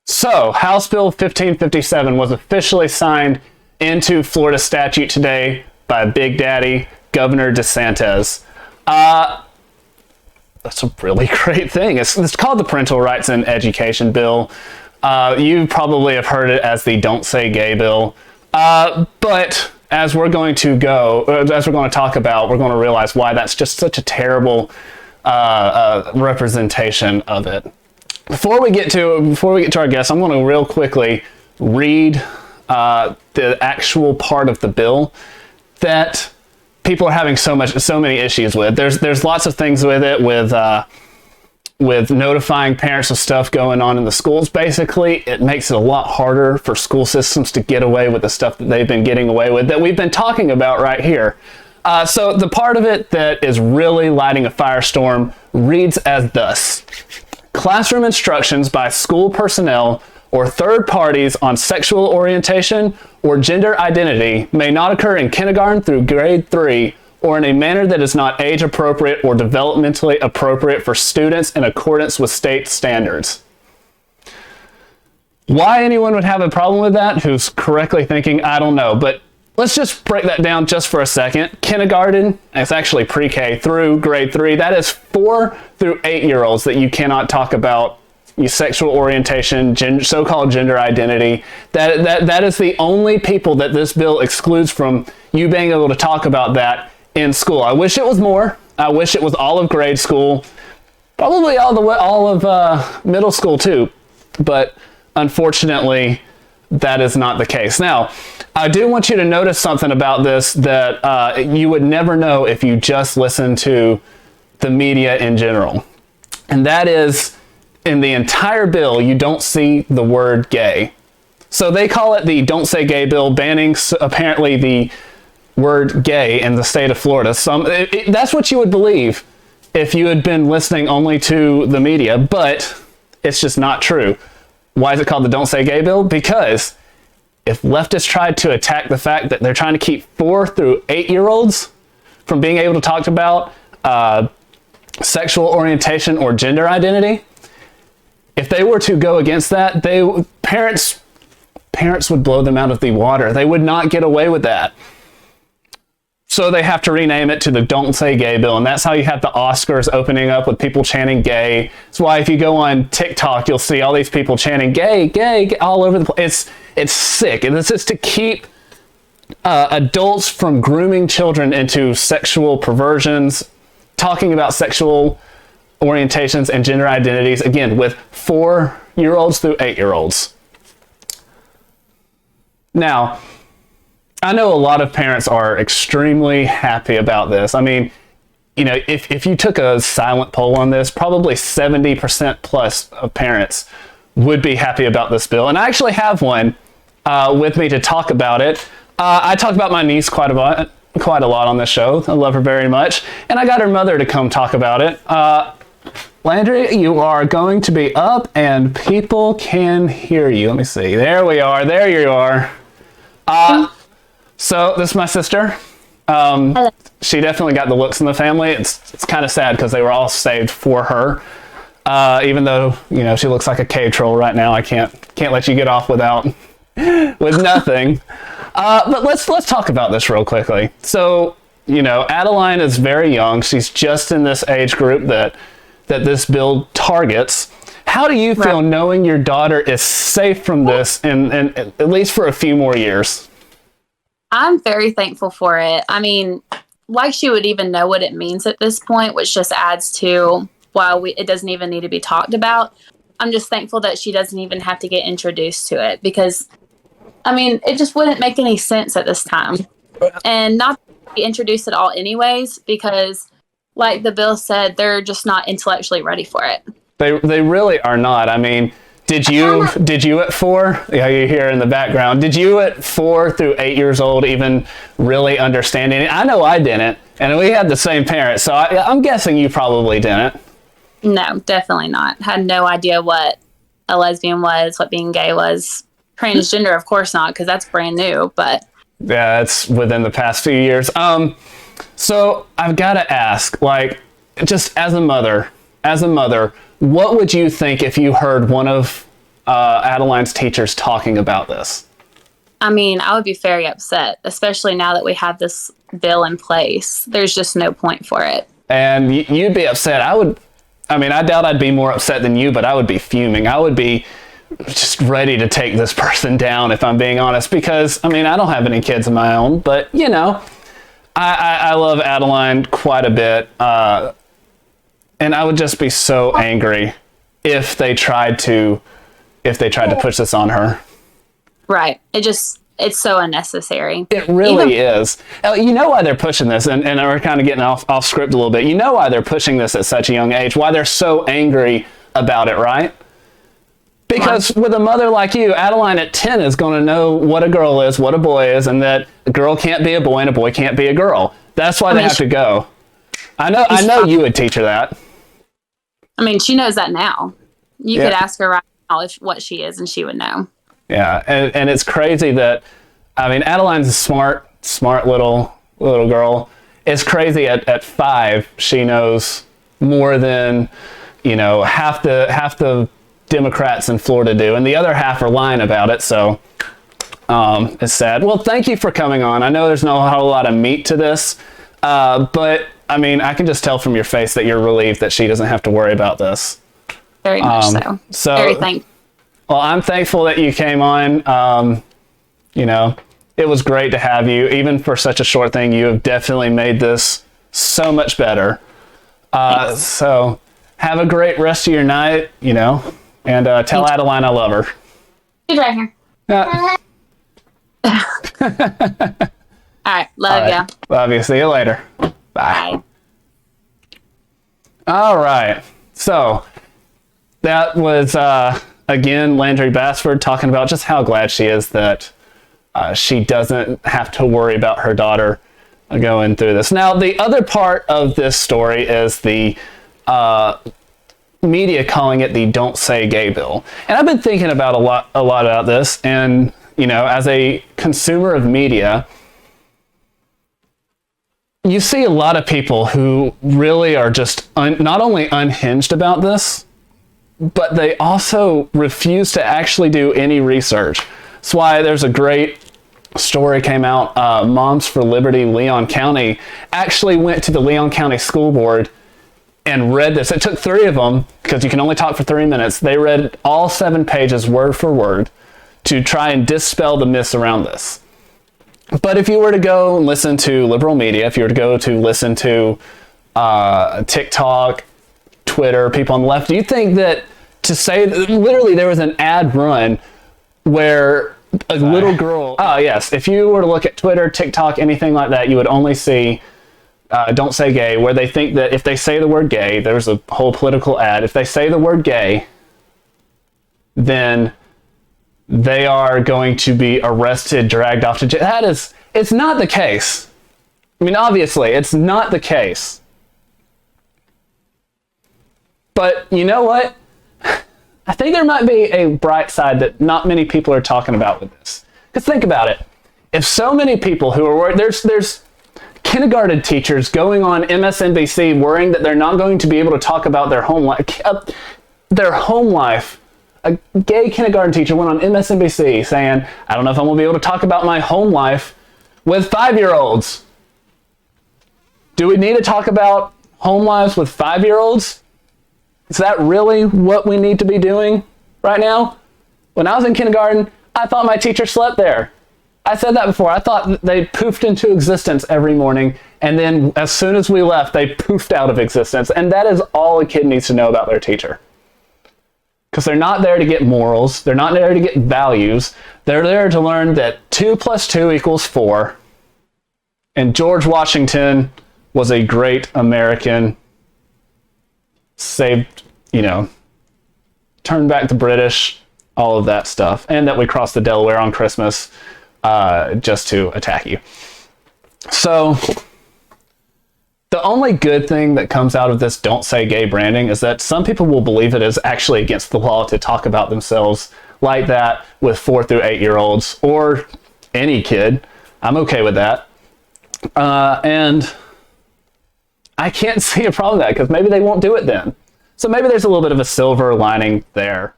So, House Bill 1557 was officially signed into Florida statute today by Big Daddy, Governor DeSantis. That's a really great thing. It's called the Parental Rights in Education Bill. You probably have heard it as the Don't Say Gay Bill. But as we're going to talk about, we're going to realize why that's just such a terrible representation of it. Before we get to our guests, I'm going to real quickly read the actual part of the bill that people are having so many issues with. There's lots of things with it, with notifying parents of stuff going on in the schools. Basically, it makes it a lot harder for school systems to get away with the stuff that they've been getting away with that we've been talking about right here. So the part of it that is really lighting a firestorm reads as thus: classroom instructions by school personnel or third parties on sexual orientation or gender identity may not occur in kindergarten through grade 3 or in a manner that is not age appropriate or developmentally appropriate for students in accordance with state standards. Why anyone would have a problem with that, who's correctly thinking, I don't know, but let's just break that down just for a second. Kindergarten, it's actually pre-K through grade 3, that is 4 through 8-year-olds that you cannot talk about your sexual orientation, so-called gender identity. That is the only people that this bill excludes from you being able to talk about that in school. I wish it was more. I wish it was all of grade school, probably all of middle school too, but unfortunately, that is not the case. Now, I do want you to notice something about this that you would never know if you just listen to the media in general. And that is, in the entire bill, you don't see the word gay. So they call it the Don't Say Gay Bill, banning apparently the word gay in the state of Florida. That's what you would believe if you had been listening only to the media, but it's just not true. Why is it called the Don't Say Gay Bill? Because if leftists tried to attack the fact that they're trying to keep 4 through 8-year-olds from being able to talk about sexual orientation or gender identity, if they were to go against that, parents would blow them out of the water. They would not get away with that. So they have to rename it to the Don't Say Gay Bill. And that's how you have the Oscars opening up with people chanting gay. That's why if you go on TikTok, you'll see all these people chanting gay, gay, gay all over the place. It's sick. And this is to keep adults from grooming children into sexual perversions, talking about sexual orientations and gender identities, again, with 4-year-olds through 8-year-olds. Now, I know a lot of parents are extremely happy about this. I mean, you know, if you took a silent poll on this, probably 70% plus of parents would be happy about this bill. And I actually have one with me to talk about it. I talk about my niece quite a lot on this show. I love her very much. And I got her mother to come talk about it. Landry, you are going to be up and people can hear you. Let me see. There we are. There you are. So this is my sister. Hello. She definitely got the looks in the family. It's kind of sad because they were all saved for her. Even though, you know, she looks like a cave troll right now. I can't let you get off with nothing. But let's talk about this real quickly. So, you know, Adeline is very young. She's just in this age group that this bill targets. How do you feel knowing your daughter is safe from this and at least for a few more years? I'm very thankful for it. I mean, like she would even know what it means at this point, which just adds to it doesn't even need to be talked about. I'm just thankful that she doesn't even have to get introduced to it because, I mean, it just wouldn't make any sense at this time. And not be introduced at all anyways, because like the bill said, they're just not intellectually ready for it. They really are not. I mean, did you at 4? Yeah, you hear in the background. Did you at 4 through 8 years old even really understand it? I know I didn't, and we had the same parents, so I'm guessing you probably didn't. No, definitely not. Had no idea what a lesbian was, what being gay was. Transgender, of course not, because that's brand new. But yeah, it's within the past few years. So I've got to ask, like, just as a mother, what would you think if you heard one of Adeline's teachers talking about this? I mean, I would be very upset, especially now that we have this bill in place. There's just no point for it. And you'd be upset. I doubt I'd be more upset than you, but I would be fuming. I would be just ready to take this person down, if I'm being honest, because, I don't have any kids of my own, but, I love Adeline quite a bit. And I would just be so angry if they tried to push this on her. Right. It's so unnecessary. It really is. You know why they're pushing this, and we're kind of getting off script a little bit. You know why they're pushing this at such a young age, why they're so angry about it, right? Because with a mother like you, Adeline at 10 is going to know what a girl is, what a boy is, and that a girl can't be a boy and a boy can't be a girl. That's why they have to go. I know you would teach her that. She knows that now. You could ask her right now what she is, and she would know. Yeah, and it's crazy that, Adeline's a smart little girl. It's crazy at 5 she knows more than, half the Democrats in Florida do, and the other half are lying about it. So it's sad. Well, thank you for coming on. I know there's not a whole lot of meat to this, but I can just tell from your face that you're relieved that she doesn't have to worry about this. Very much so. Very thankful. Well, I'm thankful that you came on. It was great to have you. Even for such a short thing, you have definitely made this so much better. So have a great rest of your night, and tell Adeline I love her. She's right here. All right. Love ya. Love you. See you later. Bye. All right. So that was, again, Landry Bassford talking about just how glad she is that she doesn't have to worry about her daughter going through this. Now, the other part of this story is the media calling it the Don't Say Gay bill. And I've been thinking about a lot about this. And, as a consumer of media, you see a lot of people who really are just not only unhinged about this, but they also refuse to actually do any research. That's why there's a great story came out. Moms for Liberty, Leon County, actually went to the Leon County School Board and read this. It took 3 of them, because you can only talk for 3 minutes. They read all 7 pages word for word to try and dispel the myths around this. But if you were to go and listen to liberal media, if you were to go to listen to TikTok, Twitter, people on the left, do you think that to say that literally there was an ad run where a little girl, if you were to look at Twitter, TikTok, anything like that, you would only see Don't Say Gay, where they think that if they say the word gay, there's a whole political ad, if they say the word gay, then they are going to be arrested, dragged off to jail. It's not the case. Obviously, it's not the case. But you know what? I think there might be a bright side that not many people are talking about with this. Because think about it. If so many people who are worried, there's kindergarten teachers going on MSNBC worrying that they're not going to be able to talk about their home life. A gay kindergarten teacher went on MSNBC saying, I don't know if I'm going to be able to talk about my home life with 5-year-olds. Do we need to talk about home lives with 5-year-olds? Is that really what we need to be doing right now? When I was in kindergarten, I thought my teacher slept there. I said that before. I thought they poofed into existence every morning, and then as soon as we left, they poofed out of existence. And that is all a kid needs to know about their teacher. Because they're not there to get morals. They're not there to get values. They're there to learn that 2 + 2 = 4. And George Washington was a great American. Saved, turned back the British, all of that stuff. And that we crossed the Delaware on Christmas just to attack you. So the only good thing that comes out of this Don't Say Gay branding is that some people will believe it is actually against the law to talk about themselves like that with 4 through 8-year-olds or any kid. I'm okay with that. And I can't see a problem with that because maybe they won't do it then. So maybe there's a little bit of a silver lining there.